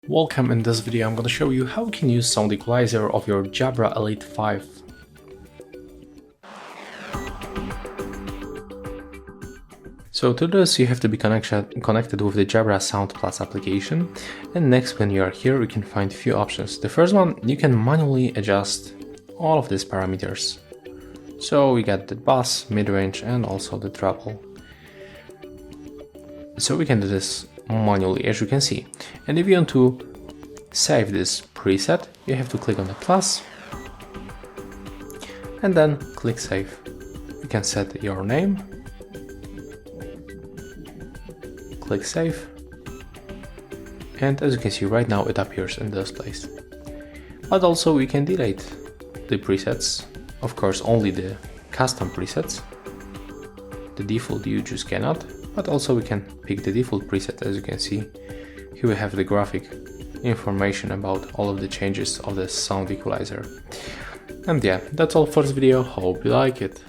Welcome. In this video I'm going to show you how you can use sound equalizer of your Jabra Elite 5. So to this you have to be connected with the Jabra Sound Plus application, and next when you are here you can find a few options. The first one, you can manually adjust all of these parameters. So we got the bass, mid-range and also the treble. So we can do this manually, as you can see. And if you want to save this preset, you have to click on the plus and then click save. You can set your name, click save, and as you can see right now it appears in this place. But also we can delete the presets, of course only the custom presets. The default you just cannot, but also we can pick the default preset. As you can see here we have the graphic information about all of the changes of the sound equalizer. And yeah, that's all for this video, hope you like it.